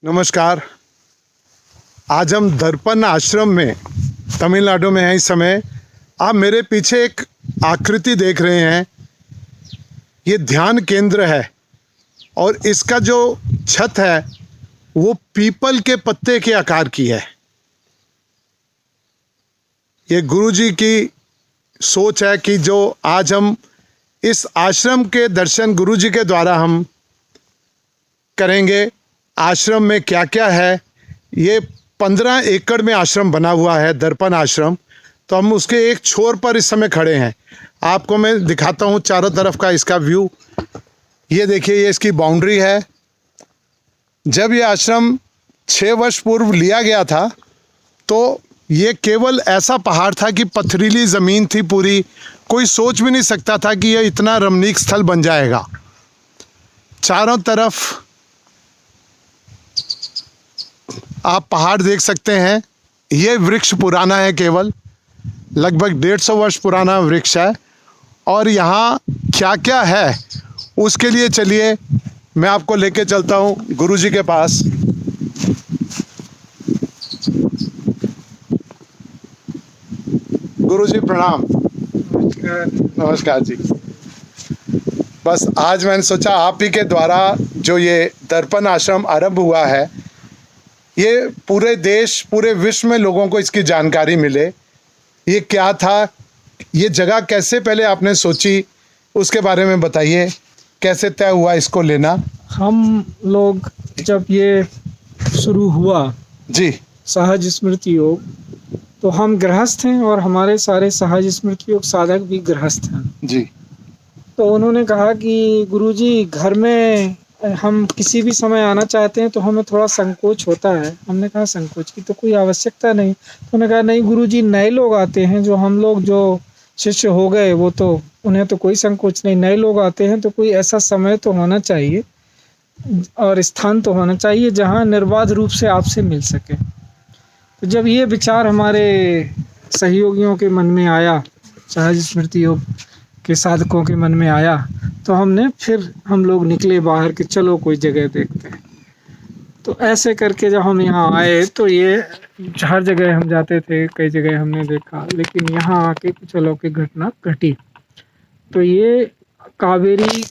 नमस्कार। आज हम दर्पण आश्रम में तमिलनाडु में हैं। इस समय आप मेरे पीछे एक आकृति देख रहे हैं, ये ध्यान केंद्र है और इसका जो छत है वो पीपल के पत्ते के आकार की है। ये गुरुजी की सोच है कि जो आज हम इस आश्रम के दर्शन गुरुजी के द्वारा हम करेंगे। आश्रम में क्या क्या है, ये 15 एकड़ में आश्रम बना हुआ है, दर्पण आश्रम। तो हम उसके एक छोर पर इस समय खड़े हैं। आपको मैं दिखाता हूँ चारों तरफ का इसका व्यू। ये देखिए, ये इसकी बाउंड्री है। जब ये आश्रम 6 वर्ष पूर्व लिया गया था तो ये केवल ऐसा पहाड़ था कि पथरीली ज़मीन थी पूरी। कोई सोच भी नहीं सकता था कि यह इतना रमणीक स्थल बन जाएगा। चारों तरफ आप पहाड़ देख सकते हैं। ये वृक्ष पुराना है, केवल लगभग 150 वर्ष पुराना वृक्ष है। और यहाँ क्या क्या है उसके लिए चलिए मैं आपको लेके चलता हूँ गुरुजी के पास। गुरुजी प्रणाम। नमस्कार जी। बस आज मैंने सोचा आप ही के द्वारा जो ये दर्पण आश्रम आरंभ हुआ है, ये पूरे देश पूरे विश्व में लोगों को इसकी जानकारी मिले। ये क्या था, ये जगह कैसे पहले आपने सोची, उसके बारे में बताइए। कैसे तय हुआ इसको लेना? हम लोग जब ये शुरू हुआ जी सहज स्मृति योग, तो हम गृहस्थ हैं और हमारे सारे सहज स्मृति योग साधक भी गृहस्थ हैं। जी। तो उन्होंने कहा कि गुरुजी, घर में हम किसी भी समय आना चाहते हैं तो हमें थोड़ा संकोच होता है। हमने कहा संकोच की तो कोई आवश्यकता नहीं। तो उन्होंने कहा नहीं गुरुजी, नए लोग आते हैं, जो हम लोग जो शिष्य हो गए वो तो उन्हें तो कोई संकोच नहीं। नए लोग आते हैं तो कोई ऐसा समय तो होना चाहिए और स्थान तो होना चाहिए जहाँ निर्बाध रूप से आपसे मिल सके। तो जब ये विचार हमारे सहयोगियों के मन में आया, सहज स्मृति योग के साधकों के मन में आया, तो हम लोग निकले बाहर कि चलो कोई जगह देखते हैं। तो ऐसे करके जब हम यहाँ आए तो ये हर जगह हम जाते थे, कई जगह हमने देखा, लेकिन यहाँ आके कुछ अलौकिक घटना घटी। तो ये कावेरी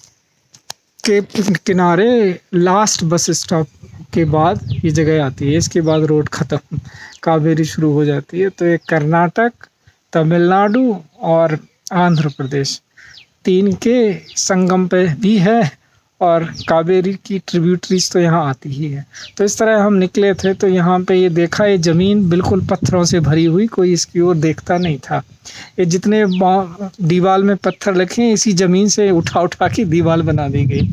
के किनारे लास्ट बस स्टॉप के बाद ये जगह आती है। इसके बाद रोड ख़त्म, कावेरी शुरू हो जाती है। तो ये कर्नाटक, तमिलनाडु और आंध्र प्रदेश 3 के संगम पे भी है और कावेरी की ट्रिब्यूटरीज तो यहाँ आती ही है। तो इस तरह हम निकले थे तो यहाँ पे ये देखा, ये ज़मीन बिल्कुल पत्थरों से भरी हुई, कोई इसकी ओर देखता नहीं था। ये जितने दीवार में पत्थर रखे हैं इसी ज़मीन से उठा उठा के दीवार बना दी गई।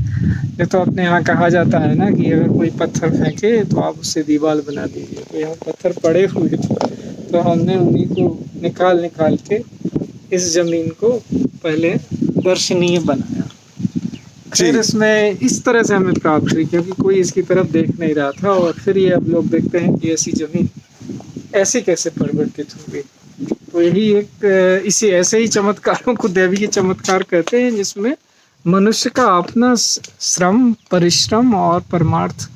ये तो अपने यहाँ कहा जाता है ना कि अगर कोई पत्थर फेंके तो आप उससे दीवार बना दीजिए। तो यहाँ पत्थर पड़े हुए थे तो हमने उन्हीं को निकाल के इस ज़मीन को पहले दर्शनीय बनाया। फिर इसमें इस तरह से हमें प्राप्त हुई क्योंकि कोई इसकी तरफ देख नहीं रहा था। और फिर ये अब लोग देखते हैं कि ऐसी ज़मीन ऐसे कैसे परिवर्तित हो गई। तो यही एक इसी ऐसे ही चमत्कारों को दैवीय चमत्कार कहते हैं, जिसमें मनुष्य का अपना श्रम, परिश्रम और परमार्थ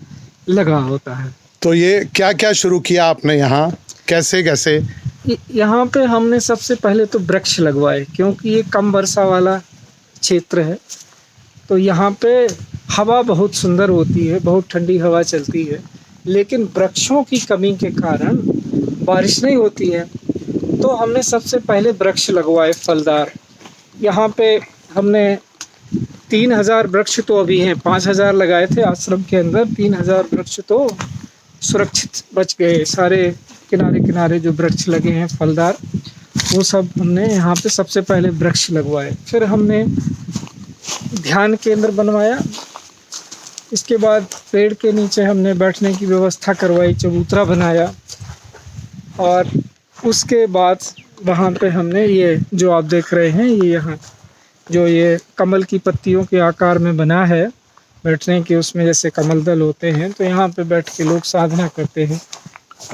लगा होता है। तो ये क्या क्या शुरू किया आपने यहाँ, कैसे कैसे? यहाँ पे हमने सबसे पहले तो वृक्ष लगवाए क्योंकि ये कम वर्षा वाला क्षेत्र है। तो यहाँ पे हवा बहुत सुंदर होती है, बहुत ठंडी हवा चलती है, लेकिन वृक्षों की कमी के कारण बारिश नहीं होती है। तो हमने सबसे पहले वृक्ष लगवाए फलदार। यहाँ पे हमने 3000 वृक्ष तो अभी हैं, 5000 लगाए थे आश्रम के अंदर। 3000 वृक्ष तो सुरक्षित बच गए। सारे किनारे किनारे जो वृक्ष लगे हैं फलदार, वो सब हमने यहाँ पे सबसे पहले वृक्ष लगवाए। फिर हमने ध्यान केंद्र बनवाया। इसके बाद पेड़ के नीचे हमने बैठने की व्यवस्था करवाई, चबूतरा बनाया। और उसके बाद वहाँ पे हमने ये जो आप देख रहे हैं, ये यहाँ जो ये कमल की पत्तियों के आकार में बना है बैठने के, उसमें जैसे कमल दल होते हैं, तो यहाँ पे बैठ के लोग साधना करते हैं।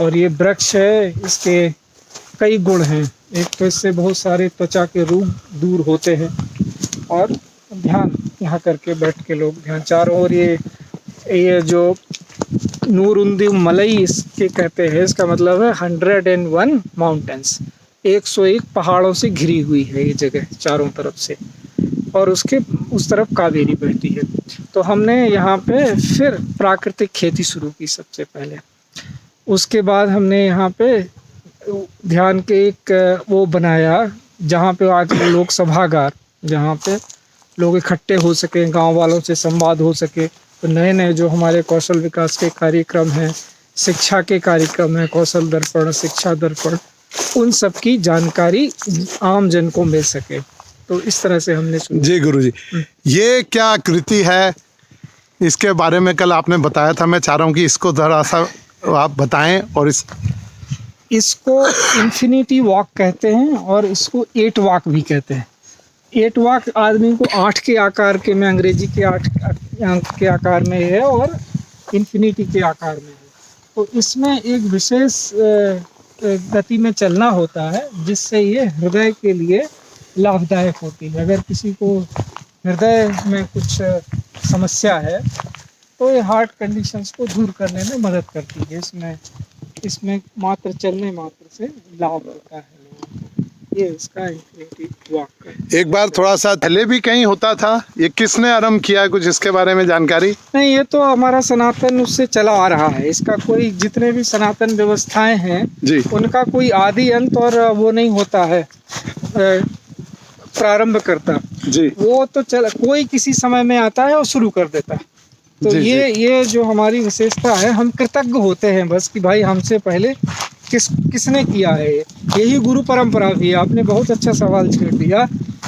और ये वृक्ष है, इसके कई गुण हैं। एक तो इससे बहुत सारे त्वचा के रोग दूर होते हैं और ध्यान यहाँ करके बैठ के लोग ध्यान। चारों ओर ये जो नूरुंदी मलई इसके कहते हैं। इसका मतलब है 101 माउंटेन्स, 101 पहाड़ों से घिरी हुई है ये जगह चारों तरफ से, और उसके उस तरफ कावेरी बहती है। तो हमने यहाँ पे फिर प्राकृतिक खेती शुरू की सबसे पहले। उसके बाद हमने यहाँ पे ध्यान के एक वो बनाया जहाँ पे आके लोग सभागार, जहाँ पे लोग इकट्ठे हो सकें, गांव वालों से संवाद हो सके। तो नए नए जो हमारे कौशल विकास के कार्यक्रम हैं, शिक्षा के कार्यक्रम हैं, कौशल दर्पण, शिक्षा दर्पण, उन सब की जानकारी आम जन को मिल सके। तो इस तरह से हमने जी गुरुजी, ये क्या कृति है, इसके बारे में कल आपने बताया था। मैं चाह रहा हूँ कि इसको थोड़ा सा आप बताएं। और इसको इन्फिनिटी वॉक कहते हैं और इसको 8 वॉक भी कहते हैं। 8 वॉक आदमी को 8 के आकार के में, अंग्रेजी के 8 अंक के आकार में है और इन्फिनिटी के आकार में है। तो इसमें एक विशेष गति में चलना होता है जिससे ये हृदय के लिए लाभदायक होती है। अगर किसी को हृदय में कुछ समस्या है तो ये हार्ट कंडीशंस को दूर करने में मदद करती है। इसमें मात्र चलने मात्र से लाभ होता है। ये इसका इन्फिनिटी वॉक का। एक बार थोड़ा सा पहले भी कहीं होता था, ये किसने आरंभ किया, कुछ इसके बारे में जानकारी? नहीं, ये तो हमारा सनातन उससे चला आ रहा है। इसका कोई, जितने भी सनातन व्यवस्थाएं हैं जी, उनका कोई आदि अंत और वो नहीं होता है प्रारंभ करता जी। वो तो कोई किसी समय में आता है और शुरू कर देता है। तो जी, ये जो हमारी विशेषता है, हम कृतज्ञ होते हैं बस कि भाई हमसे पहले किसने किया है। यही गुरु परंपरा भी है। आपने बहुत अच्छा सवाल छेड़ दिया,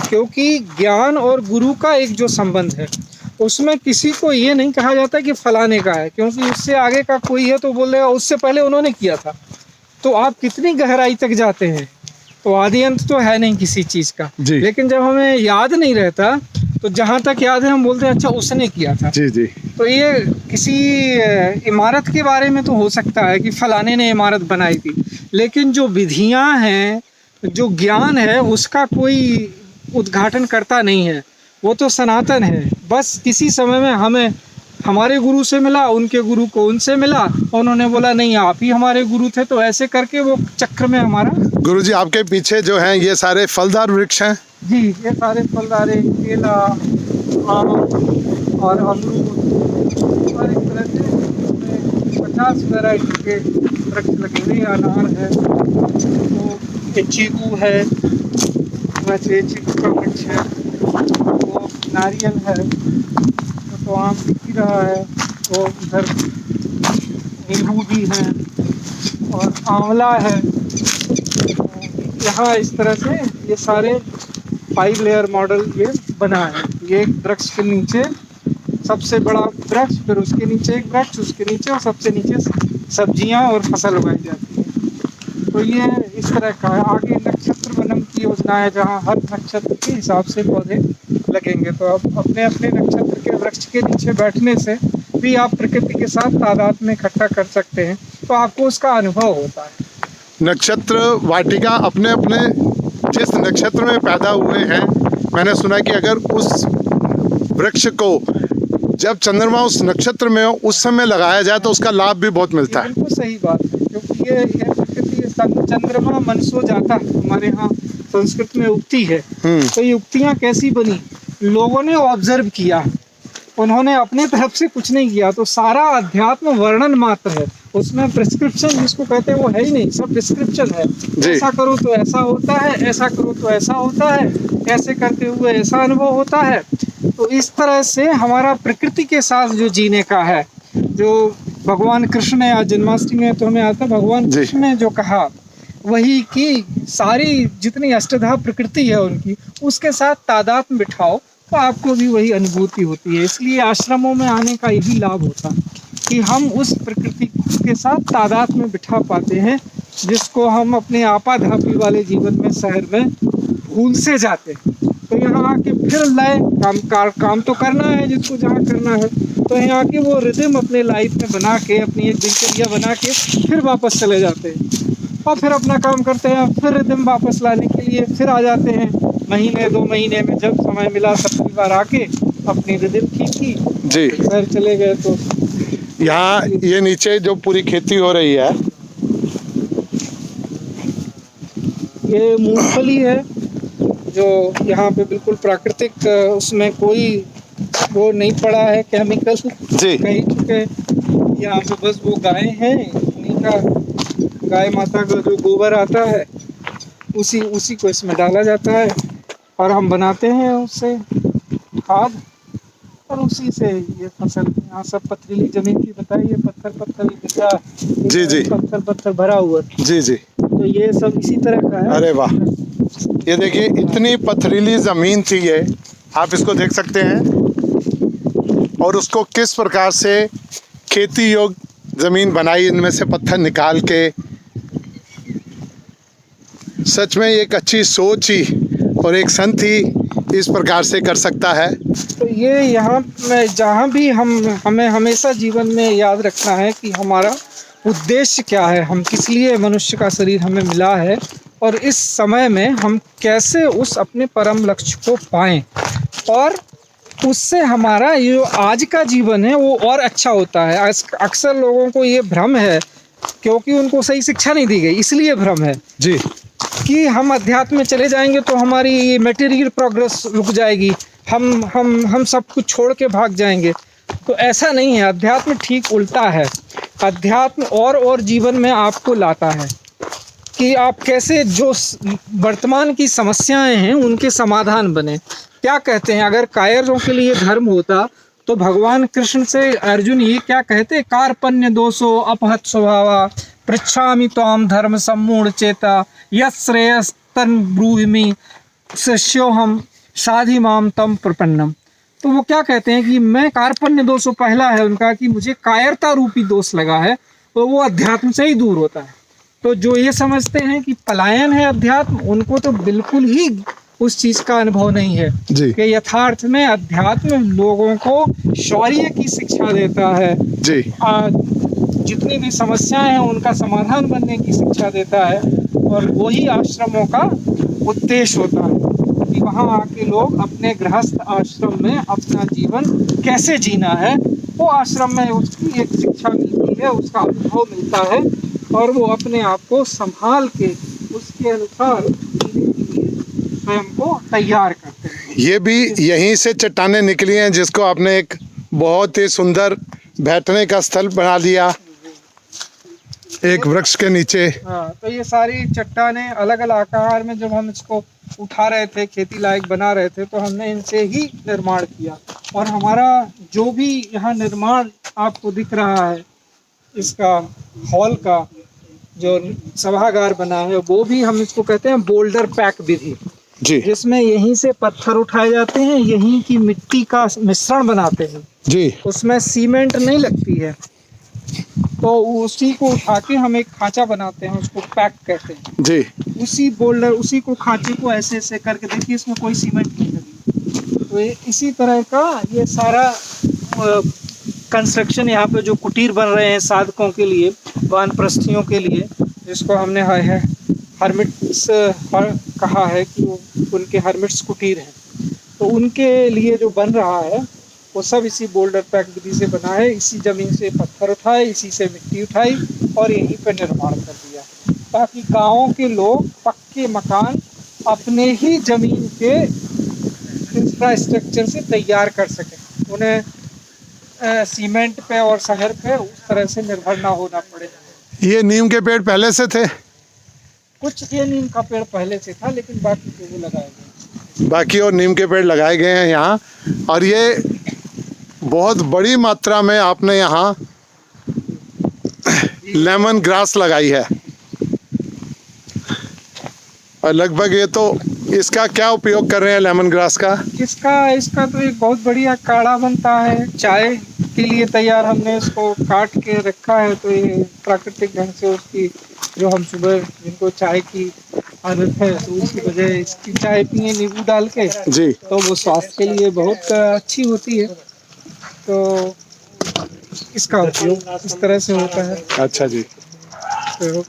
क्योंकि ज्ञान और गुरु का एक जो संबंध है उसमें किसी को ये नहीं कहा जाता कि फलाने का है, क्योंकि उससे आगे का कोई है तो बोल रहे उससे पहले उन्होंने किया था। तो आप कितनी गहराई तक जाते हैं, तो आदि अंत तो है नहीं किसी चीज़ का। लेकिन जब हमें याद नहीं रहता तो जहाँ तक याद है हम बोलते हैं अच्छा उसने किया था। जी जी। तो ये किसी इमारत के बारे में तो हो सकता है कि फलाने ने इमारत बनाई थी, लेकिन जो विधियाँ हैं, जो ज्ञान है, उसका कोई उद्घाटन करता नहीं है। वो तो सनातन है। बस किसी समय में हमें हमारे गुरु से मिला, उनके गुरु को उनसे मिला, उन्होंने बोला नहीं आप ही हमारे गुरु थे, तो ऐसे करके वो चक्र में हमारा। गुरुजी, आपके पीछे जो हैं ये सारे फलदार वृक्ष हैं? जी, ये सारे फलदार, केला, आम और अमरूद और इस तरह से 50 वैरायटी के वृक्ष लगे हुए। अनार है, तो चीकू है, वैसे चीकू का वृक्ष है, वो नारियल है, तो आम दिख ही रहा है, तो इधर नींबू भी है और आंवला है। यहाँ इस तरह से ये सारे 5 लेयर मॉडल ये बना है। ये एक वृक्ष के नीचे सबसे बड़ा वृक्ष, फिर उसके नीचे एक वृक्ष, उसके नीचे और सबसे नीचे सब्जियां और फसल उगाई जाती है। तो ये इस तरह का है। आगे नक्षत्र वनम की योजना है, जहाँ हर नक्षत्र के हिसाब से पौधे लगेंगे। तो आप अपने अपने नक्षत्र के वृक्ष के नीचे बैठने से भी आप प्रकृति के साथ तादाद में इकट्ठा कर सकते हैं, तो आपको उसका अनुभव होता है। नक्षत्र वाटिका अपने अपने जिस नक्षत्र में पैदा हुए हैं, मैंने सुना कि अगर उस वृक्ष को जब चंद्रमा उस नक्षत्र में हो उस समय लगाया जाए तो उसका लाभ भी बहुत मिलता है। बिल्कुल सही बात है, क्योंकि ये प्रकृति चंद्रमा मनसो जाता है, हमारे यहाँ संस्कृत में उक्ति है। तो ये उक्तियाँ कैसी बनी? लोगों ने ऑब्जर्व किया, उन्होंने अपने तरफ से कुछ नहीं किया। तो सारा अध्यात्म वर्णन मात्र है, उसमें प्रिस्क्रिप्शन जिसको कहते हैं वो है ही नहीं, सब डिस्क्रिप्शन है। ऐसा करो तो ऐसा होता है, ऐसा करो तो ऐसा होता है, ऐसे करते हुए ऐसा अनुभव होता है। तो इस तरह से हमारा प्रकृति के साथ जो जीने का है, जो भगवान कृष्ण ने आज जन्माष्टमी में तो हमें आता, भगवान कृष्ण ने जो कहा वही कि सारी जितनी अष्टधा प्रकृति है उनकी, उसके साथ तादात्म्य बिठाओ तो आपको भी वही अनुभूति होती है। इसलिए आश्रमों में आने का यही लाभ होता है कि हम उस प्रकृति के साथ तादात्म्य में बिठा पाते हैं, जिसको हम अपने आपाधापी वाले जीवन में, शहर में भूल से जाते हैं। तो यहाँ आके फिर लय काम तो करना है जिसको जहाँ करना है, तो यहाँ आके वो रिदम अपने लाइफ में बना के, अपनी एक दिनचर्या बना के फिर वापस चले जाते हैं और फिर अपना काम करते हैं। फिर रिदम वापस लाने के लिए फिर आ जाते हैं। महीने 2 महीने में जब समय मिला सब परिवार आके अपनी रिदम ठीक की जी, घर चले गए। तो यहाँ ये नीचे जो पूरी खेती हो रही है, ये मूंगफली है जो यहाँ पे बिल्कुल प्राकृतिक, उसमें कोई वो नहीं पड़ा है केमिकल जी कहीं, चुके यहाँ पे बस वो गाय हैं, उन्हीं का, गाय माता का जो गोबर आता है उसी को इसमें डाला जाता है और हम बनाते हैं उससे खाद, और उसी से ये फसल। यहाँ सब पथरीली जमीन की बताई, ये पत्थर दिखा, जी पत्थर भरा हुआ, जी। तो ये सब इसी तरह का है। अरे वाह, ये देखिए इतनी पथरीली ज़मीन थी ये, आप इसको देख सकते हैं, और उसको किस प्रकार से खेती योग्य ज़मीन बनाई, इनमें से पत्थर निकाल के। सच में एक अच्छी सोच ही और एक संत ही इस प्रकार से कर सकता है। तो ये यहाँ में जहाँ भी हमें हमेशा जीवन में याद रखना है कि हमारा उद्देश्य क्या है, हम किस लिए मनुष्य का शरीर हमें मिला है, और इस समय में हम कैसे उस अपने परम लक्ष्य को पाएं, और उससे हमारा ये आज का जीवन है वो और अच्छा होता है। अक्सर लोगों को ये भ्रम है, क्योंकि उनको सही शिक्षा नहीं दी गई, इसलिए भ्रम है जी, कि हम अध्यात्म में चले जाएंगे तो हमारी मटेरियल प्रोग्रेस रुक जाएगी, हम सब कुछ छोड़ के भाग जाएंगे। तो ऐसा नहीं है, अध्यात्म ठीक उल्टा है। अध्यात्म और जीवन में आपको लाता है कि आप कैसे जो वर्तमान की समस्याएं हैं उनके समाधान बने। क्या कहते हैं, अगर कायरों के लिए धर्म होता तो भगवान कृष्ण से अर्जुन ये क्या कहते, कार्पण्य दोषो अपहत स्वभावा पृच्छामि त्वाम धर्म सम्मूढ़ चेता यश्रेयस्तन ब्रूहिमि शिष्योहम साधि माम तम प्रपन्नम। तो वो क्या कहते हैं कि मैं, कार्पण्य दोषों पहला है उनका कि मुझे कायरता रूपी दोष लगा है, तो वो अध्यात्म से ही दूर होता है। तो जो ये समझते हैं कि पलायन है अध्यात्म, उनको तो बिल्कुल ही उस चीज़ का अनुभव नहीं है जी कि यथार्थ में अध्यात्म लोगों को शौर्य की शिक्षा देता है जी, जितनी भी समस्याएं हैं उनका समाधान बनने की शिक्षा देता है, और वही आश्रमों का उद्देश्य होता है कि वहाँ आके लोग अपने गृहस्थ आश्रम में अपना जीवन कैसे जीना है, वो आश्रम में उसकी एक शिक्षा मिलती है, उसका अनुभव मिलता है, और वो अपने आप को संभाल के उसके अनुसार जीने के लिए स्वयं को तैयार करते हैं। ये भी यहीं से चट्टानें निकली हैं जिसको आपने एक बहुत ही सुंदर बैठने का स्थल बना दिया एक वृक्ष के नीचे। हाँ, तो ये सारी चट्टानें अलग अलग आकार में जब हम इसको उठा रहे थे, खेती लायक बना रहे थे, तो हमने इनसे ही निर्माण किया। और हमारा जो भी यहाँ निर्माण आपको दिख रहा है, इसका हॉल का जो सभागार बना है, वो भी हम इसको कहते हैं बोल्डर पैक विधि, जी जिसमें यहीं से पत्थर उठाए जाते हैं, यहीं की मिट्टी का मिश्रण बनाते हैं जी, उसमें सीमेंट नहीं लगती है, तो उसी को उठा के हम एक खांचा बनाते हैं, उसको पैक कहते हैं जी, उसी बोल्डर, उसी को खांचे को ऐसे ऐसे करके देखिए, इसमें कोई सीमेंट नहीं लगी। तो इसी तरह का ये सारा कंस्ट्रक्शन यहाँ पे जो कुटीर बन रहे हैं साधकों के लिए, वानप्रस्थियों के लिए, जिसको हमने हर्मिट्स कहा है कि वो उनके हर्मिट्स कुटीर हैं, तो उनके लिए जो बन रहा है वो सब इसी बोल्डर पैक विधि से बना है। इसी ज़मीन से पत्थर उठाए, इसी से मिट्टी उठाई और यहीं पर निर्माण कर दिया, ताकि गाँव के लोग पक्के मकान अपने ही ज़मीन के इंफ्रास्ट्रक्चर से तैयार कर सकें, उन्हें सीमेंट पे और शहर पे उस तरह से निर्भर ना होना पड़े। ये नीम के पेड़ पहले से थे? कुछ ये नीम का पेड़ पहले से था, लेकिन बाकी तो वो लगाए गए, बाकी और नीम के पेड़ लगाए गए हैं यहाँ। और ये बहुत बड़ी मात्रा में आपने यहाँ लेमन ग्रास लगाई है, और लगभग ये तो इसका क्या उपयोग कर रहे हैं लेमन ग्रास का? इसका तो एक बहुत बढ़िया काढ़ा बनता है, चाय के लिए तैयार हमने इसको काट के रखा है। तो ये प्राकृतिक ढंग से उसकी, जो हम सुबह जिनको चाय की आदत है तो उसकी वजह इसकी चाय पिए नींबू डाल के जी, तो वो स्वास्थ्य के लिए बहुत अच्छी होती है। तो इसका उपयोग इस तरह से होता है। अच्छा जी। तो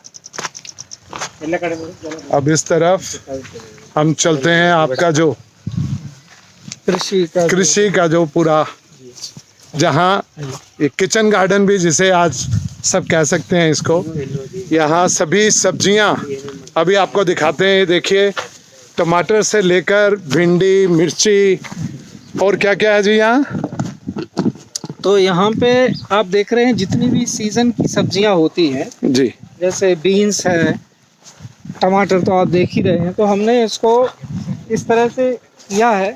अब इस तरफ हम चलते हैं, आपका जो कृषि का जो पूरा जहाँ एक किचन गार्डन भी जिसे आज सब कह सकते हैं इसको। यहाँ सभी सब्जियाँ अभी आपको दिखाते हैं। देखिए टमाटर से लेकर भिंडी, मिर्ची और क्या क्या है जी यहाँ। तो यहाँ पे आप देख रहे हैं जितनी भी सीजन की सब्जियां होती हैं जी, जैसे बीन्स है, टमाटर तो आप देख ही रहे हैं। तो हमने इसको इस तरह से किया है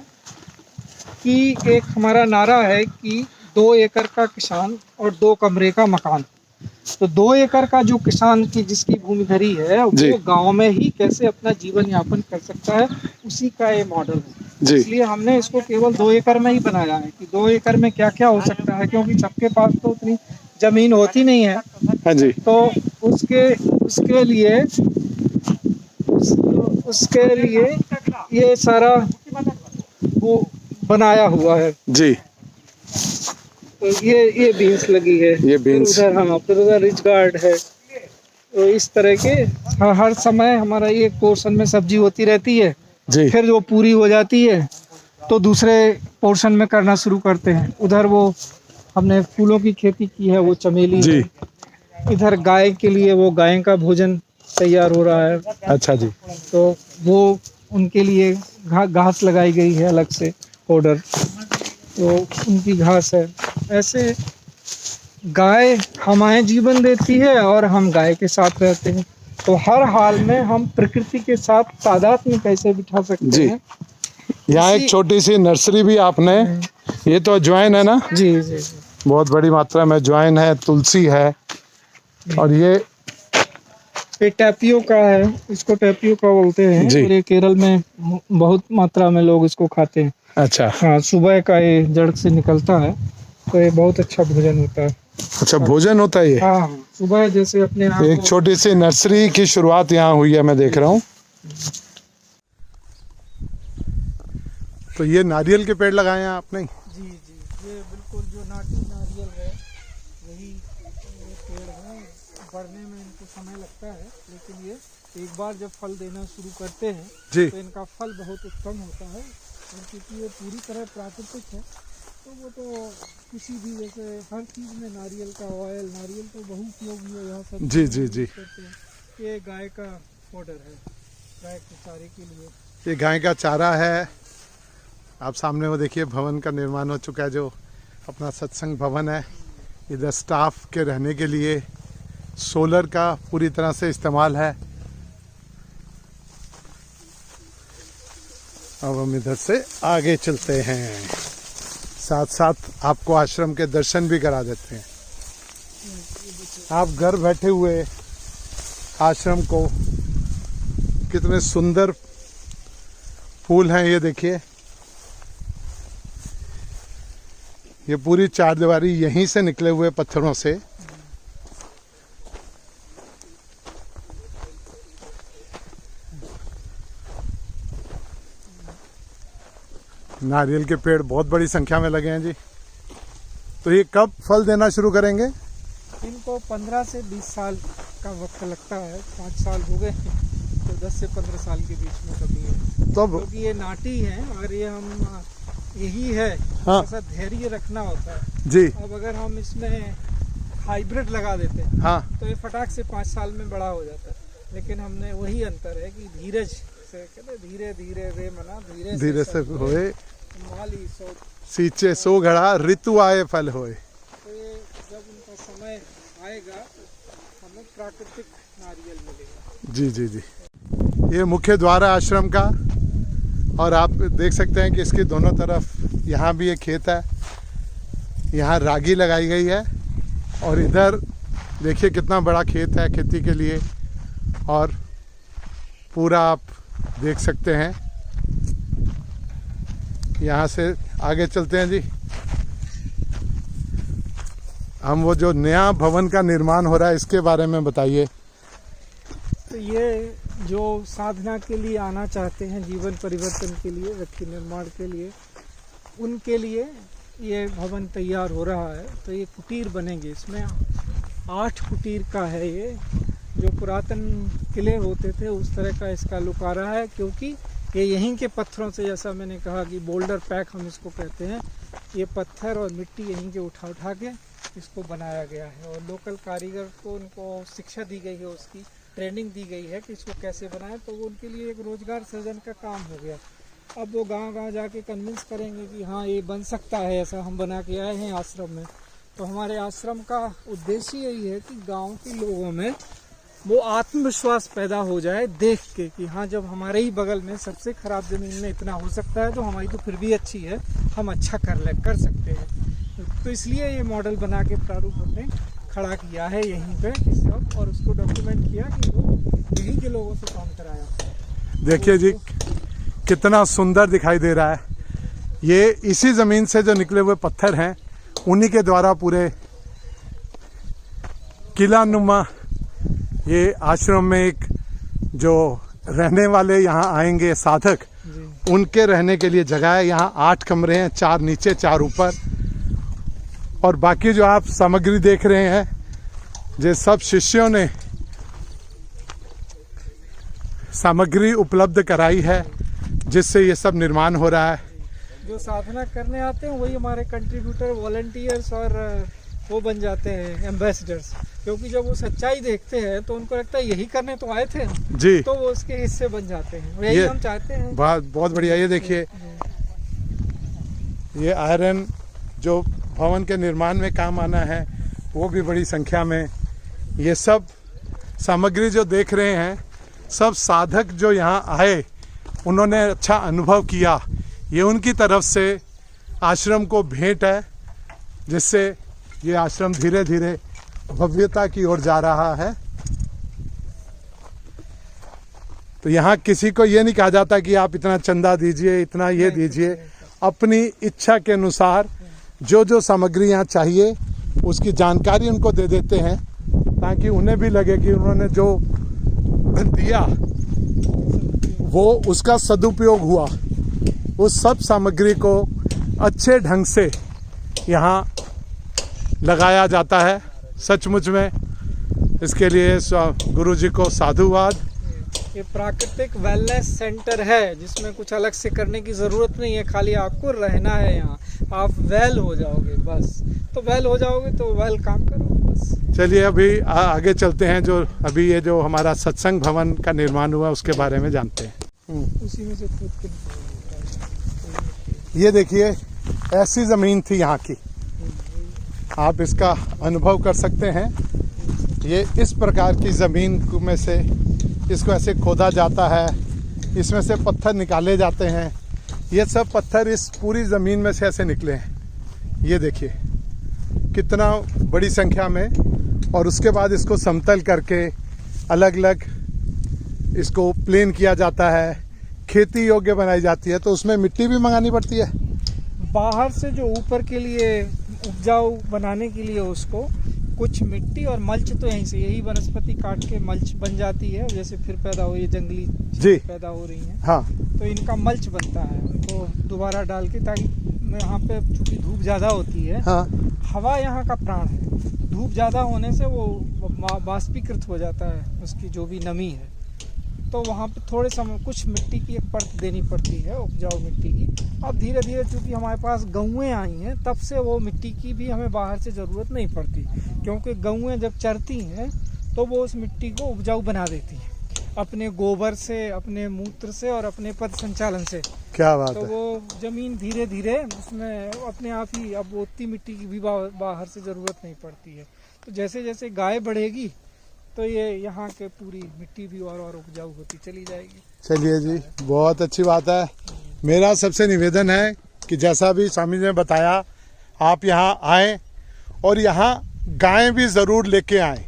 कि एक हमारा नारा है कि 2 एकड़ का किसान और 2 कमरे का मकान। तो 2 एकड़ का जो किसान की जिसकी भूमि धरी है जी। वो गांव में ही कैसे अपना जीवन यापन कर सकता है, उसी का ये मॉडल है। जी। इसलिए हमने इसको केवल 2 एकड़ में ही बनाया है कि 2 एकड़ में क्या क्या हो सकता है, क्योंकि सबके पास तो उतनी जमीन होती नहीं है। हाँ जी। तो उसके लिए ये सारा वो बनाया हुआ है जी। तो ये बीन्स लगी है, ये बीन्स, उधर हाँ, फिर उधर रिच गार्ड है। तो इस तरह के हर समय हमारा एक पोर्शन में सब्जी होती रहती है जी। फिर जो पूरी हो जाती है तो दूसरे पोर्शन में करना शुरू करते हैं। उधर वो हमने फूलों की खेती की है, वो चमेली जी। है। इधर गाय के लिए वो गाय का भोजन तैयार हो रहा है। अच्छा जी। तो वो उनके लिए घास लगाई गई है अलग से पाउडर, तो उनकी घास है। ऐसे गाय हमें जीवन देती है और हम गाय के साथ रहते हैं। तो हर हाल में हम प्रकृति के साथ तादात्म्य कैसे बिठा सकते जी। हैं। यहाँ एक छोटी सी नर्सरी भी आपने, ये तो अजवाइन है ना? जी जी जी। बहुत बड़ी मात्रा में अजवाइन है, तुलसी है, और ये टैपियो का है, इसको टैपियो का बोलते हैं। जी। और ये केरल में बहुत मात्रा में लोग इसको खाते हैं। अच्छा। हाँ, सुबह का ये जड़ से निकलता है तो ये बहुत अच्छा भोजन होता है। अच्छा, भोजन होता है ये? हाँ, सुबह जैसे अपने आप एक छोटी सी नर्सरी की शुरुआत यहाँ हुई है, मैं देख रहा हूँ। तो ये नारियल के पेड़ लगाए हैं आपने? जी जी, ये बिल्कुल जो नाटी नारियल है वही ये पेड़ है। बढ़ने में इनको समय लगता है, लेकिन ये एक बार जब फल देना शुरू करते हैं जी। तो इनका फल बहुत उत्तम होता है। और क्योंकि ये पूरी तरह प्राकृतिक है तो वो तो किसी भी जैसे हर चीज़ में नारियल का ऑयल, नारियल तो बहुत उपयोगी है यहाँ सब। जी जी जी। करते हैं। ये गाय का पाउडर है, गाय के चारे के लिए। ये गाय का चारा है। आप सामने वो देखिए भवन का निर्माण हो चुका है, जो अपना सत्संग भवन है। इधर स्टाफ के रहने के लिए सोलर का पूरी तरह से इस्तेमाल है। अब हम इधर से आगे चलते हैं, साथ साथ आपको आश्रम के दर्शन भी करा देते हैं। आप घर बैठे हुए आश्रम को, कितने सुंदर फूल हैं ये देखिए। ये पूरी चारदीवारी यहीं से निकले हुए पत्थरों से। नारियल के पेड़ बहुत बड़ी संख्या में लगे हैं जी। तो ये कब फल देना शुरू करेंगे? इनको 15 से 20 साल का वक्त लगता है। 5 साल हो गए तो 10 से 15 साल के बीच में कभी है। तो क्योंकि ये नाटी है और ये हम यही है, हाँ। ऐसा धैर्य रखना होता है जी। अब अगर हम इसमें हाइब्रिड लगा देते हैं हाँ। तो ये फटाक से 5 साल में बड़ा हो जाता है। लेकिन हमने वही अंतर है कि धीरज से कहते धीरे धीरे रे मना धीरे से होए, माली सो सींचे सो घड़ा, ऋतु आए फल होए। तो ये जब उनका समय आएगा तो हमें प्राकृतिक नारियल मिलेगा। जी जी जी। ये मुख्य द्वार है आश्रम का, और आप देख सकते हैं कि इसके दोनों तरफ यहाँ भी एक खेत है, यहाँ रागी लगाई गई है, और इधर देखिए कितना बड़ा खेत है खेती के लिए, और पूरा आप देख सकते हैं। यहाँ से आगे चलते हैं जी। हम वो जो नया भवन का निर्माण हो रहा है इसके बारे में बताइए। तो ये जो साधना के लिए आना चाहते हैं, जीवन परिवर्तन के लिए, व्यक्ति निर्माण के लिए, उनके लिए ये भवन तैयार हो रहा है। तो ये कुटीर बनेंगे, इसमें 8 कुटीर का है ये। जो पुरातन किले होते थे उस तरह का इसका लुक आ रहा है, क्योंकि ये यहीं के पत्थरों से, जैसा मैंने कहा कि बोल्डर पैक हम इसको कहते हैं, ये पत्थर और मिट्टी यहीं के उठा उठा के इसको बनाया गया है। और लोकल कारीगर को उनको शिक्षा दी गई है, उसकी ट्रेनिंग दी गई है कि इसको कैसे बनाएं, तो वो उनके लिए एक रोजगार सृजन का काम हो गया। अब वो गांव-गांव जाके कन्विंस करेंगे कि हाँ ये बन सकता है, ऐसा हम बना के आए हैं आश्रम में। तो हमारे आश्रम का उद्देश्य यही है कि गांव के लोगों में वो आत्मविश्वास पैदा हो जाए देख के कि हाँ जब हमारे ही बगल में सबसे खराब ज़मीन में इतना हो सकता है तो हमारी तो फिर भी अच्छी है, हम अच्छा कर सकते हैं। तो इसलिए ये मॉडल बना के प्रारूप हमने खड़ा किया है यहीं पे सब, और उसको डॉक्यूमेंट किया कि वो यहीं के लोगों से काम कराया। देखिए जी कितना सुंदर दिखाई दे रहा है। ये इसी ज़मीन से जो निकले हुए पत्थर हैं उन्हीं के द्वारा पूरे किला नुमा ये आश्रम में एक जो रहने वाले यहाँ आएंगे साधक, उनके रहने के लिए जगह है। यहाँ 8 कमरे हैं, 4 नीचे 4 ऊपर, और बाकी जो आप सामग्री देख रहे हैं ये सब शिष्यों ने सामग्री उपलब्ध कराई है जिससे ये सब निर्माण हो रहा है। जो साधना करने आते हैं वही हमारे कंट्रीब्यूटर, वॉलंटियर्स और वो बन जाते हैं एम्बेसडर्स, क्योंकि जब वो सच्चाई देखते हैं तो उनको लगता है यही करने तो आए थे जी, तो वो उसके हिस्से बन जाते हैं। यही हम चाहते हैं। बहुत बढ़िया। ये देखिए ये आयरन जो भवन के निर्माण में काम आना है वो भी बड़ी संख्या में। ये सब सामग्री जो देख रहे हैं सब साधक जो यहाँ आए उन्होंने अच्छा अनुभव किया, ये उनकी तरफ से आश्रम को भेंट है, जिससे ये आश्रम धीरे धीरे भव्यता की ओर जा रहा है। तो यहाँ किसी को ये नहीं कहा जाता कि आप इतना चंदा दीजिए, इतना ये दीजिए। अपनी इच्छा के अनुसार जो जो सामग्री यहाँ चाहिए उसकी जानकारी उनको दे देते हैं, ताकि उन्हें भी लगे कि उन्होंने जो दिया वो उसका सदुपयोग हुआ। उस सब सामग्री को अच्छे ढंग से यहाँ लगाया जाता है। सचमुच में इसके लिए गुरुजी को साधुवाद। ये प्राकृतिक वेलनेस सेंटर है जिसमें कुछ अलग से करने की ज़रूरत नहीं है, खाली आपको रहना है यहाँ। आप वेल हो जाओगे बस, तो वेल हो जाओगे तो वेल काम करो बस। चलिए अभी आगे चलते हैं। जो अभी ये जो हमारा सत्संग भवन का निर्माण हुआ उसके बारे में जानते हैं। उसी में से खुद के ये देखिए ऐसी ज़मीन थी यहाँ की, आप इसका अनुभव कर सकते हैं। ये इस प्रकार की ज़मीन में से इसको ऐसे खोदा जाता है, इसमें से पत्थर निकाले जाते हैं। ये सब पत्थर इस पूरी ज़मीन में से ऐसे निकले हैं। ये देखिए कितना बड़ी संख्या में, और उसके बाद इसको समतल करके अलग अलग इसको प्लेन किया जाता है, खेती योग्य बनाई जाती है। तो उसमें मिट्टी भी मंगानी पड़ती है बाहर से, जो ऊपर के लिए उपजाऊ बनाने के लिए उसको कुछ मिट्टी और मल्च तो यहीं से, यही वनस्पति काट के मल्च बन जाती है। जैसे फिर पैदा हुई जंगली चीज़ पैदा हो रही हैं, हाँ, तो इनका मल्च बनता है उनको दोबारा डाल के, ताकि यहाँ पे चूँकि धूप ज़्यादा होती है, हाँ, हवा यहाँ का प्राण है। धूप ज़्यादा होने से वो वाष्पीकृत हो जाता है, उसकी जो भी नमी है। तो वहाँ पे थोड़े समय कुछ मिट्टी की एक परत देनी पड़ती है, उपजाऊ मिट्टी की। अब धीरे धीरे चूँकि हमारे पास गौएँ आई हैं, तब से वो मिट्टी की भी हमें बाहर से ज़रूरत नहीं पड़ती, क्योंकि गौएँ जब चरती हैं तो वो उस मिट्टी को उपजाऊ बना देती हैं अपने गोबर से, अपने मूत्र से और अपने पद संचालन से। क्या बात तो है। वो ज़मीन धीरे धीरे उसमें अपने आप ही, अब वो उतनी मिट्टी की भी बाहर से ज़रूरत नहीं पड़ती है। तो जैसे जैसे गाय बढ़ेगी तो ये यहाँ के पूरी मिट्टी भी और उपजाऊ होती चली जाएगी। चलिए जी, बहुत अच्छी बात है। मेरा सबसे निवेदन है कि जैसा भी स्वामी जी ने बताया, आप यहाँ आएँ और यहाँ गायें भी ज़रूर लेके आएँ।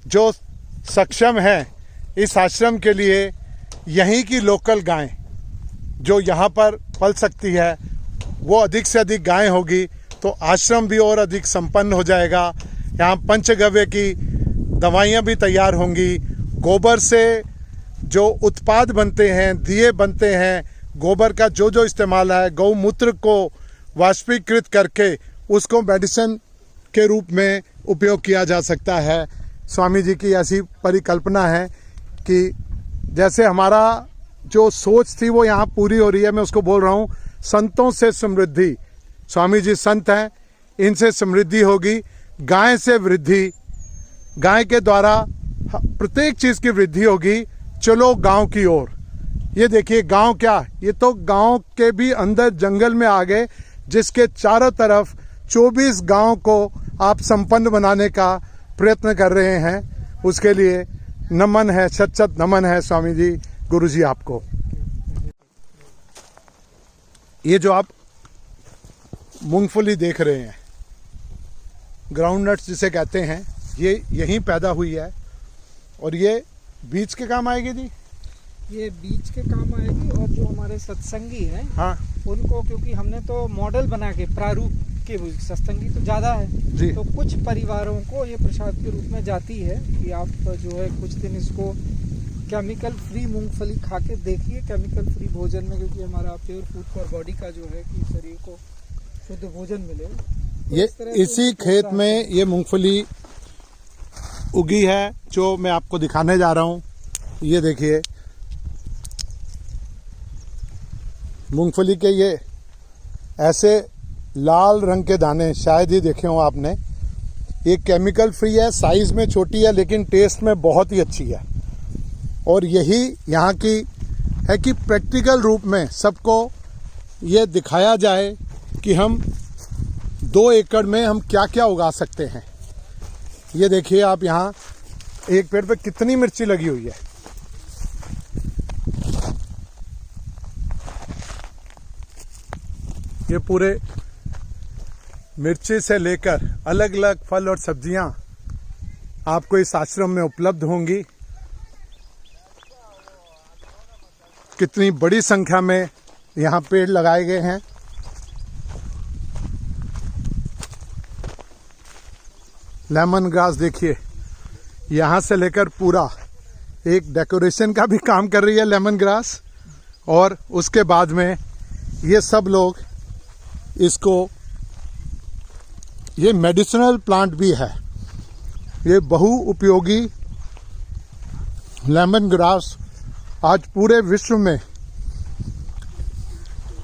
जो सक्षम है इस आश्रम के लिए, यहीं की लोकल गायें जो यहाँ पर पल सकती है, वो अधिक से अधिक गायें होगी तो आश्रम भी और अधिक संपन्न हो जाएगा। यहाँ पंचगव्य की दवाइयाँ भी तैयार होंगी। गोबर से जो उत्पाद बनते हैं, दिए बनते हैं, गोबर का जो जो इस्तेमाल है, गौमूत्र को वाष्पीकृत करके उसको मेडिसिन के रूप में उपयोग किया जा सकता है। स्वामी जी की ऐसी परिकल्पना है कि जैसे हमारा जो सोच थी वो यहाँ पूरी हो रही है। मैं उसको बोल रहा हूँ संतों से समृद्धि। स्वामी जी संत हैं, इनसे समृद्धि होगी, गाय से वृद्धि, गाय के द्वारा प्रत्येक चीज की वृद्धि होगी। चलो गांव की ओर। ये देखिए गांव क्या, ये तो गांव के भी अंदर जंगल में आ गए, जिसके चारों तरफ 24 गांव को आप संपन्न बनाने का प्रयत्न कर रहे हैं। उसके लिए नमन है, सत सत नमन है स्वामी जी, गुरु जी आपको। ये जो आप मूंगफली देख रहे हैं, ग्राउंड नट्स जिसे कहते हैं, ये यहीं पैदा हुई है और ये बीज के काम आएगी जी। ये बीज के काम आएगी और जो हमारे सत्संगी हैं, हाँ, उनको क्योंकि हमने तो मॉडल बना के प्रारूप के, सत्संगी तो ज़्यादा है जी। तो कुछ परिवारों को ये प्रसाद के रूप में जाती है कि आप जो है कुछ दिन इसको केमिकल फ्री मूंगफली खा के देखिए, केमिकल फ्री भोजन में, क्योंकि हमारा प्योर फूड फॉर बॉडी का जो है कि शरीर को शुद्ध भोजन मिले। तो ये इस तरह से इसी उनको खेत प्रोत्साहन में ये मूंगफली उगी है जो मैं आपको दिखाने जा रहा हूँ। ये देखिए मूंगफली के ये ऐसे लाल रंग के दाने, शायद ही देखे हो आपने। ये केमिकल फ्री है, साइज में छोटी है लेकिन टेस्ट में बहुत ही अच्छी है। और यही यहाँ की है कि प्रैक्टिकल रूप में सबको ये दिखाया जाए कि हम 2 एकड़ में हम क्या क्या उगा सकते हैं। ये देखिए आप, यहाँ एक पेड़ पे कितनी मिर्ची लगी हुई है। ये पूरे मिर्ची से लेकर अलग अलग फल और सब्जियां आपको इस आश्रम में उपलब्ध होंगी। कितनी बड़ी संख्या में यहाँ पेड़ लगाए गए हैं। लेमन ग्रास देखिए, यहाँ से लेकर पूरा एक डेकोरेशन का भी काम कर रही है लेमन ग्रास। और उसके बाद में ये सब लोग इसको, ये मेडिसिनल प्लांट भी है, ये बहु उपयोगी लेमन ग्रास आज पूरे विश्व में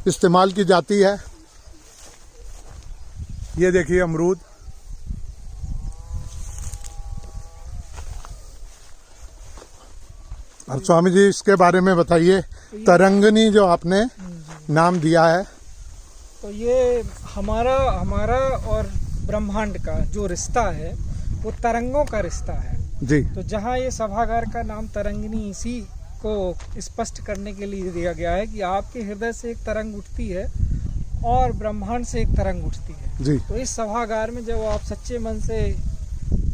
इस्तेमाल की जाती है। ये देखिए अमरूद, और स्वामी जी इसके बारे में बताइए, तरंगनी जो आपने नाम दिया है। तो ये हमारा और ब्रह्मांड का जो रिश्ता है वो तरंगों का रिश्ता है जी। तो जहाँ ये सभागार का नाम तरंगिनी इसी को स्पष्ट करने के लिए दिया गया है कि आपके हृदय से एक तरंग उठती है और ब्रह्मांड से एक तरंग उठती है जी। तो इस सभागार में जब आप सच्चे मन से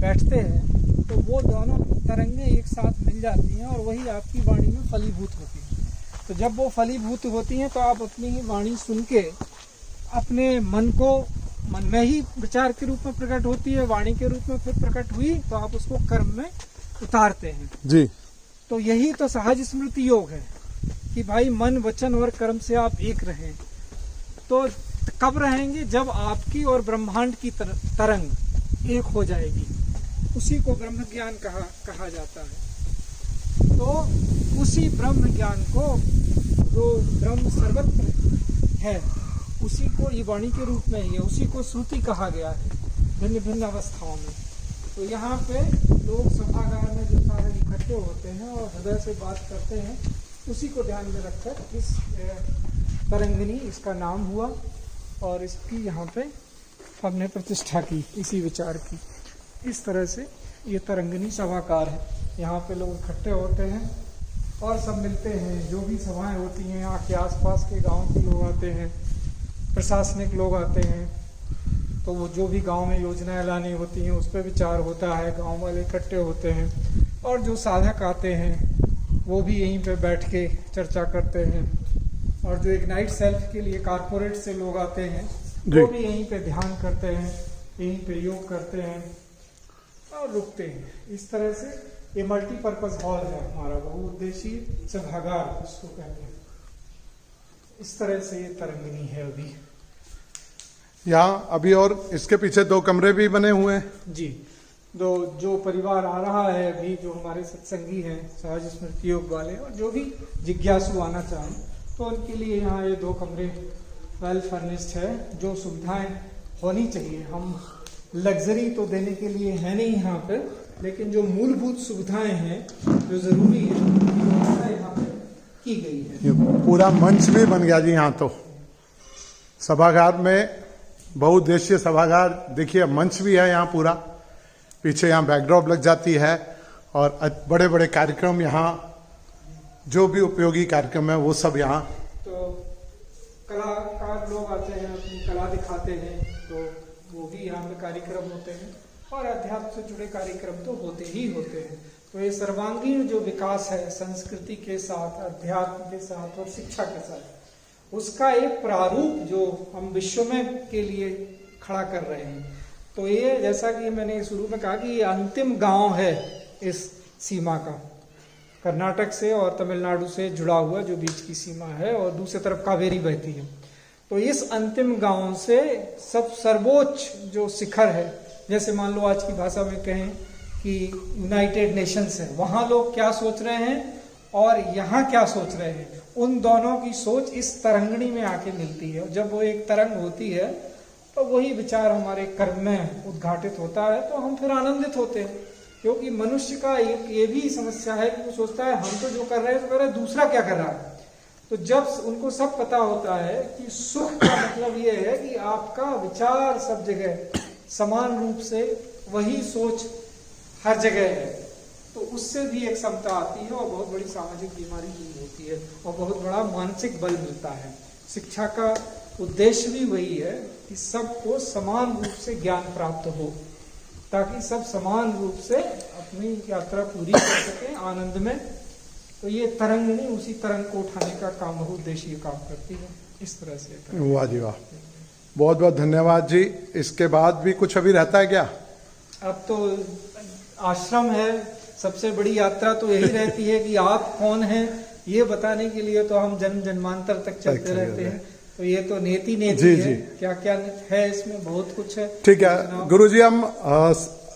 बैठते हैं तो वो दोनों तरंगें एक साथ मिल जाती हैं और वही आपकी वाणी में फलीभूत होती हैं। तो जब वो फलीभूत होती हैं तो आप अपनी ही वाणी सुन के अपने मन में ही विचार के रूप में प्रकट होती है, वाणी के रूप में फिर प्रकट हुई तो आप उसको कर्म में उतारते हैं जी। तो यही तो सहज स्मृति योग है कि भाई मन वचन और कर्म से आप एक रहें। तो कब रहेंगे? जब आपकी और ब्रह्मांड की तरंग एक हो जाएगी, उसी को ब्रह्म ज्ञान कहा जाता है। तो उसी ब्रह्म ज्ञान को जो ब्रह्म सर्वत्र है उसी को ये वाणी के रूप में ही है, उसी को श्रुति कहा गया है भिन्न भिन्न अवस्थाओं में। तो यहाँ पे लोग सभागार में जो सारे इकट्ठे होते हैं और हृदय से बात करते हैं, उसी को ध्यान में रखकर इस तरंगिनी इसका नाम हुआ और इसकी यहाँ पे हमने प्रतिष्ठा की इसी विचार की। इस तरह से ये तरंगिनी सभागार है। यहाँ पे लोग इकट्ठे होते हैं और सब मिलते हैं। जो भी सभाएं होती हैं, यहाँ के आसपास के गांव के लोग आते हैं, प्रशासनिक लोग आते हैं, तो वो जो भी गांव में योजनाएं लानी होती हैं उस पर विचार होता है, गांव वाले इकट्ठे होते हैं और जो साधक आते हैं वो भी यहीं पे बैठ के चर्चा करते हैं। और जो इग्नाइट सेल्फ के लिए कारपोरेट से लोग आते हैं वो भी यहीं पे ध्यान करते हैं, यहीं पे योग करते हैं और रुकते हैं। इस तरह से ये मल्टीपर्पज हॉल है हमारा, बहुउद्देशीय सभागार इसको कहते हैं। इस तरह से ये तरंगिनी है। अभी यहाँ अभी और इसके पीछे 2 कमरे भी बने हुए हैं जी। जो परिवार आ रहा है अभी, जो हमारे सत्संगी हैं सहज स्मृति योग वाले और जो भी जिज्ञासु आना चाहें तो उनके लिए यहाँ ये 2 कमरे वेल फर्निश्ड है, जो सुविधाएं होनी चाहिए। हम लग्जरी तो देने के लिए है नहीं यहाँ पे, लेकिन जो मूलभूत सुविधाएं हैं जो जरूरी है वो यहाँ पे की गई है। ये पूरा मंच भी बन गया जी यहाँ तो, सभागार में बहुउद्देशीय सभागार। देखिए मंच भी है यहाँ पूरा, पीछे यहाँ बैकड्रॉप लग जाती है और बड़े बड़े कार्यक्रम यहाँ, जो भी उपयोगी कार्यक्रम है वो सब यहाँ। तो कलाकार लोग आते हैं, अपनी कला दिखाते हैं, तो वो भी यहाँ पे कार्यक्रम होते हैं और अध्यात्म से जुड़े कार्यक्रम तो होते ही होते हैं। तो ये सर्वांगीण जो विकास है संस्कृति के साथ, अध्यात्म के साथ और शिक्षा के साथ, उसका एक प्रारूप जो हम विश्व में के लिए खड़ा कर रहे हैं। तो ये जैसा कि मैंने शुरू में कहा कि ये अंतिम गांव है इस सीमा का, कर्नाटक से और तमिलनाडु से जुड़ा हुआ जो बीच की सीमा है, और दूसरी तरफ कावेरी बहती है। तो इस अंतिम गांव से सब सर्वोच्च जो शिखर है, जैसे मान लो आज की भाषा में कहें कि यूनाइटेड नेशंस है, वहाँ लोग क्या सोच रहे हैं और यहाँ क्या सोच रहे हैं, उन दोनों की सोच इस तरंगणी में आके मिलती है। जब वो एक तरंग होती है तो वही विचार हमारे कर्म में उद्घाटित होता है, तो हम फिर आनंदित होते हैं। क्योंकि मनुष्य का एक ये भी समस्या है कि वो सोचता है हम तो जो कर रहे हैं तो कर रहे हैं, दूसरा क्या कर रहा है। तो जब उनको सब पता होता है कि सुख का मतलब ये है कि आपका विचार सब जगह समान रूप से वही सोच हर जगह है, तो उससे भी एक समता आती है और बहुत बड़ी सामाजिक बीमारी दूर होती है और बहुत बड़ा मानसिक बल मिलता है। शिक्षा का उद्देश्य भी वही है कि सबको समान रूप से ज्ञान प्राप्त हो, ताकि सब समान रूप से अपनी यात्रा पूरी कर सकें आनंद में। तो ये तरंगनी उसी तरंग को उठाने का काम, बहुउद्देशीय काम करती है। इस तरह से। वाह जी वाह, बहुत बहुत धन्यवाद जी। इसके बाद भी कुछ अभी रहता है क्या? अब तो आश्रम है, सबसे बड़ी यात्रा तो यही रहती है कि आप कौन हैं ये बताने के लिए तो हम जन्म जन्मांतर तक चलते रहते हैं। तो ये तो नेति जी, है, जी। क्या क्या है इसमें, बहुत कुछ है। ठीक है गुरुजी, हम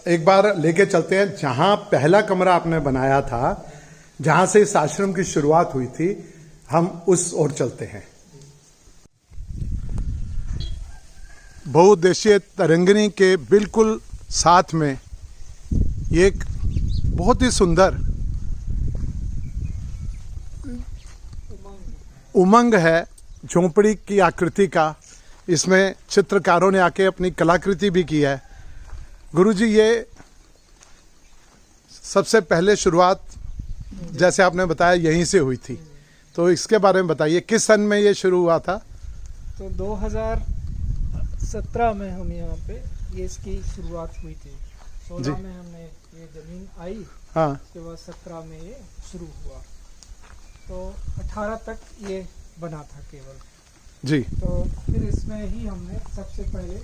एक बार लेके चलते हैं जहां पहला कमरा आपने बनाया था, जहां से इस आश्रम की शुरुआत हुई थी, हम उस ओर चलते हैं। बहुउद्देशीय तरंगिणी के बिल्कुल साथ में ये एक बहुत ही सुंदर उमंग है, झोंपड़ी की आकृति का। इसमें चित्रकारों ने आके अपनी कलाकृति भी की है। गुरुजी, ये सबसे पहले शुरुआत जैसे आपने बताया यहीं से हुई थी, तो इसके बारे में बताइए, किस सन में ये शुरू हुआ था? तो 2017 में हम यहाँ पे ये इसकी शुरुआत हुई थी। 16 में हमने ये जमीन आई, हाँ, उसके बाद 17 में ये शुरू हुआ, तो 18 तक ये बना था केवल जी। तो फिर इसमें ही हमने सबसे पहले,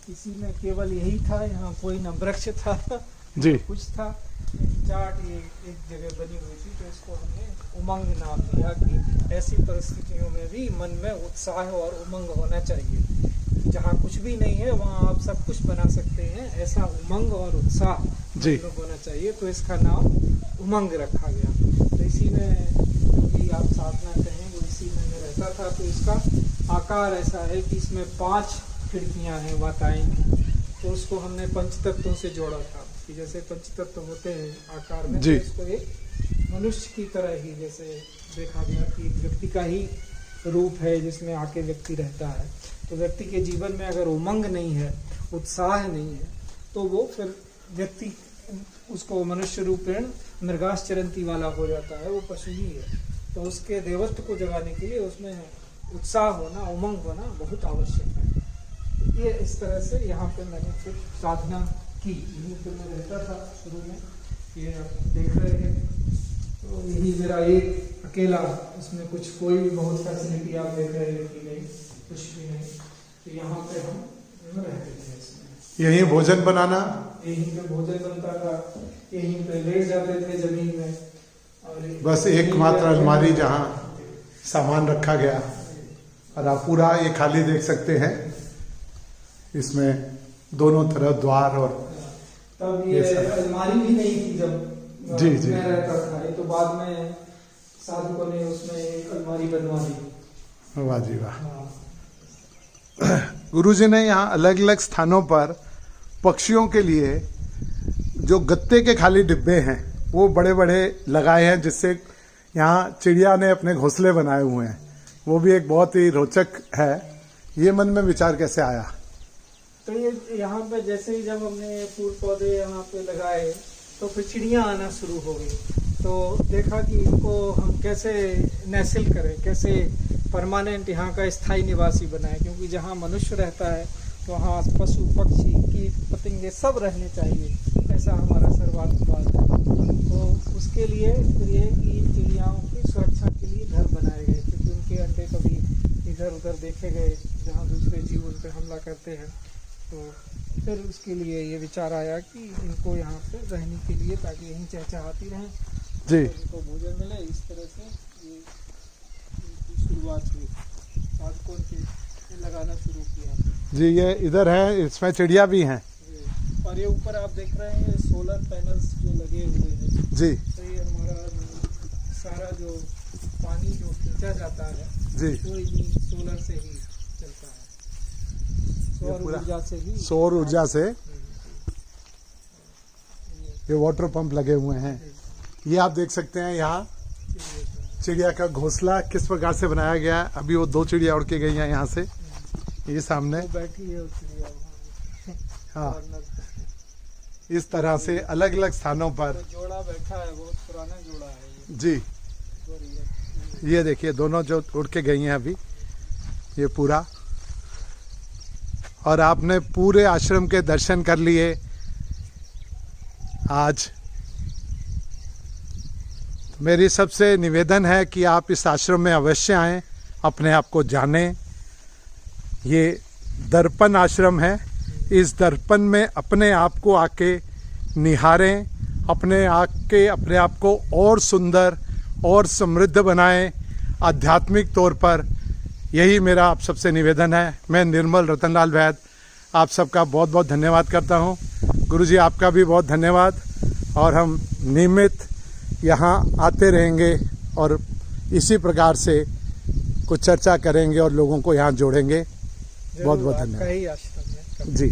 इसी में केवल यही था, यहाँ कोई न वृक्ष था जी, कुछ था, चाट ये एक जगह बनी हुई थी, तो इसको हमने उमंग नाम दिया कि ऐसी परिस्थितियों में भी मन में उत्साह और उमंग होना चाहिए। जहाँ कुछ भी नहीं है वहाँ आप सब कुछ बना सकते हैं, ऐसा उमंग और उत्साह जी होना चाहिए। तो इसका नाम उमंग रखा गया। तो इसी में जो भी आप साधना कहें वो इसी में रहता था। तो इसका आकार ऐसा है कि इसमें 5 खिड़कियाँ हैं वाताएं की, तो उसको हमने पंचतत्वों से जोड़ा था कि जैसे पंचतत्व होते हैं आकार में, तो इसको एक मनुष्य की तरह ही जैसे देखा गया कि व्यक्ति का ही रूप है जिसमें आके व्यक्ति रहता है। तो व्यक्ति के जीवन में अगर उमंग नहीं है, उत्साह नहीं है, तो वो फिर व्यक्ति उसको मनुष्य रूपेण मृगाश्चरंती वाला हो जाता है, वो पशु ही है। तो उसके देवत्व को जगाने के लिए उसमें उत्साह होना, उमंग होना बहुत आवश्यक है। तो ये इस तरह से यहाँ पे मैंने फिर साधना की। यहीं पे मैं रहता था शुरू में, ये आप देख रहे हैं। तो यही मेरा एक अकेला, इसमें कुछ कोई भी बहुत फैसिलिटी आप देख रहे हैं कि नहीं, कुछ भी नहीं। तो यहाँ पे हम रहते थे इसमें। यहीं भोजन बनाना, यहीं पे भोजन बनता था, यहीं पे लेट जाते थे जमीन में, और बस एकमात्र अलमारी जहाँ सामान रखा गया। और आप पूरा ये खाली देख सकते हैं, इसमें दोनों तरफ द्वार, और तब ये अलमारी भी नहीं थी जब जी मैं रहता था। ये तो बाद में साधुकों ने उसमें एक अलमारी बनवा दी। वाह जी वाह। हाँ, गुरुजी ने यहाँ अलग अलग स्थानों पर पक्षियों के लिए जो गत्ते के खाली डिब्बे हैं वो बड़े बड़े लगाए हैं, जिससे यहाँ चिड़िया ने अपने घोंसले बनाए हुए हैं। वो भी एक बहुत ही रोचक है। ये मन में विचार कैसे आया? तो ये यहाँ पे जैसे ही जब हमने फूल पौधे यहाँ पे लगाए तो फिर चिड़ियाँ आना शुरू हो गई। तो देखा कि इनको हम कैसे नैस्ल करें, कैसे परमानेंट यहाँ का स्थायी निवासी बनाए, क्योंकि जहाँ मनुष्य रहता है वहाँ पशु पक्षी कीट पतंगे सब रहने चाहिए, ऐसा हमारा सर्वाधिकार है। तो उसके लिए फिर ये कि चिड़ियाओं की सुरक्षा के लिए घर बनाए गए, क्योंकि उनके अंडे कभी इधर उधर देखे गए जहाँ दूसरे जीव उन पर हमला करते हैं। तो फिर उसके लिए ये विचार आया कि इनको यहाँ पे रहने के लिए, ताकि यहीं चहचहाती रहें जी, इनको भोजन मिले। इस तरह से ये इनकी शुरुआत हुई, साधकों के लगाना शुरू किया जी। ये इधर है, इसमें चिड़िया भी हैं जी। और ये ऊपर आप देख रहे हैं ये सोलर पैनल्स जो लगे हुए हैं जी। तो ये हमारा सारा जो पानी जो खींचा जाता है जी, वो इन्हीं सोलर से ही चलता है, सौर ऊर्जा से ही। सौर ऊर्जा से ये वाटर पंप लगे हुए हैं। ये आप देख सकते हैं यहाँ चिड़िया का घोंसला किस प्रकार से बनाया गया है। अभी वो 2 चिड़िया उड़ के गई हैं यहाँ से, ये सामने बैठी है चिड़िया वहाँ। हाँ, कॉर्नर इस तरह से अलग अलग स्थानों पर पे जोड़ा बैठा है, बहुत पुराना जोड़ा है ये। जी। ये देखिए दोनों जो उड़ के गई हैं अभी, ये पूरा। और आपने पूरे आश्रम के दर्शन कर लिए आज। मेरी सबसे निवेदन है कि आप इस आश्रम में अवश्य आएं, अपने आप को जानें। ये दर्पण आश्रम है। इस दर्पण में अपने आप को आके निहारें, अपने आप को और सुंदर और समृद्ध बनाएं आध्यात्मिक तौर पर। यही मेरा आप सबसे निवेदन है। मैं निर्मल रतनलाल वैद आप सबका बहुत बहुत धन्यवाद करता हूँ। गुरुजी आपका भी बहुत धन्यवाद। और हम नियमित यहाँ आते रहेंगे और इसी प्रकार से कुछ चर्चा करेंगे और लोगों को यहाँ जोड़ेंगे। बहुत बहुत धन्यवाद आपका ही आश्रम है, जी।